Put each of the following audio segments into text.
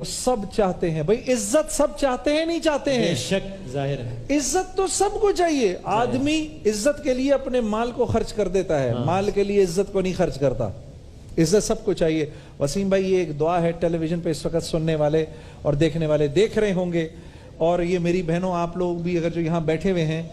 सब चाहते हैं भाई, इज्जत सब चाहते हैं, नहीं चाहते हैं? बेशक जाहिर है, इज्जत तो सबको चाहिए। आदमी इज्जत के लिए अपने माल को खर्च कर देता है, माल के लिए इज्जत को नहीं खर्च करता। इज्जत सबको चाहिए। वसीम भाई, ये एक दुआ है, टेलीविजन पे इस वक्त सुनने वाले और देखने वाले देख रहे होंगे, और ये मेरी बहनों आप लोग भी अगर जो यहाँ बैठे हुए हैं,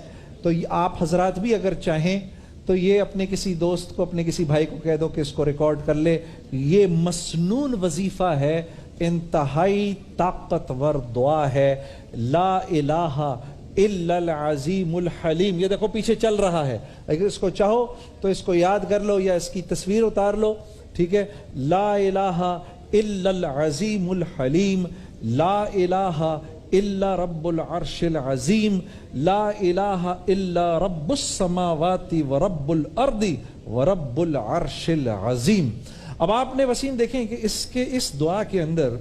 तो आप हजरात भी अगर चाहें तो ये अपने किसी दोस्त को, अपने किसी भाई को कह दो कि इसको रिकॉर्ड कर ले। ये मसनून वजीफा है, इंतहाई ताकतवर दुआ है, ला इलाहा इल्लल अज़ीमुल हलीम। ये देखो पीछे चल रहा है, अगर इसको चाहो तो इसको याद कर लो या इसकी तस्वीर उतार लो, ठीक है। ला इलाहा इल्लल अज़ीमुल हलीम, ला इलाहा इल्ला रब्बुल अर्शिल अज़ीम, ला इलाहा इल्ला रब्बुस समावाति व रब्बुल अर्दी व रब्बुल अर्शिल अज़ीम। अब आपने वसीम देखें कि इसके इस दुआ के अंदर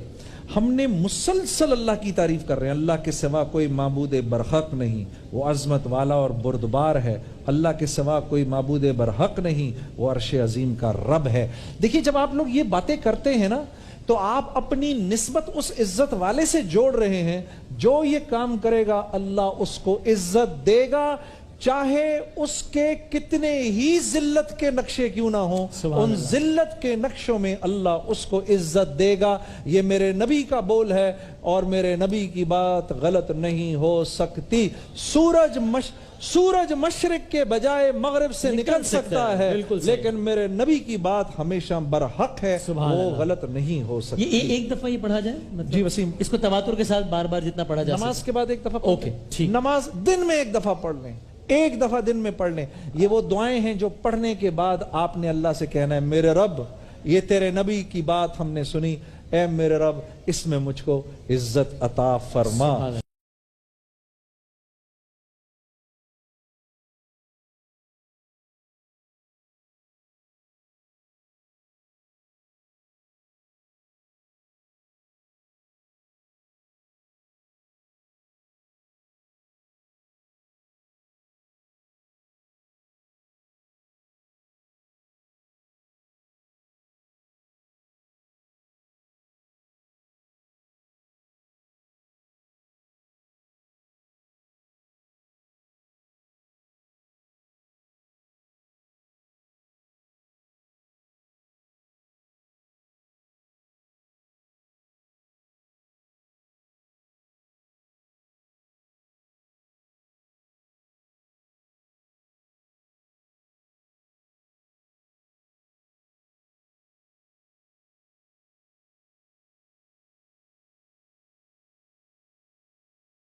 हमने मुसलसल अल्लाह की तारीफ कर रहे हैं। अल्लाह के सिवा कोई माबूद बरहक नहीं, वो अजमत वाला और बुर्दबार है। अल्लाह के सिवा कोई माबूद बरहक नहीं, वो अर्श अजीम का रब है। देखिए, जब आप लोग ये बातें करते हैं ना, तो आप अपनी निस्बत उस इज्जत वाले से जोड़ रहे हैं। जो ये काम करेगा अल्लाह उसको इज्जत देगा, चाहे उसके कितने ही जिल्लत के नक्शे क्यों ना हो, उन जिल्लत के नक्शों में अल्लाह उसको इज्जत देगा। ये मेरे नबी का बोल है और मेरे नबी की बात गलत नहीं हो सकती। सूरज मशरिक के बजाय मगरिब से निकल सकता है, लेकिन मेरे नबी की बात हमेशा बरहक है, वो गलत नहीं हो सकती। ये एक दफा ये पढ़ा जाए, मतलब जी वसीम, इसको तवातुर के साथ बार बार जितना पढ़ा जाए, नमाज के बाद एक दफा। ओके, ठीक। नमाज दिन में एक दफा पढ़ लें, एक दफा दिन में पढ़ लें। ये वो दुआएं हैं जो पढ़ने के बाद आपने अल्लाह से कहना है, मेरे रब, ये तेरे नबी की बात हमने सुनी, ए मेरे रब, इसमें मुझको इज्जत अता फरमा।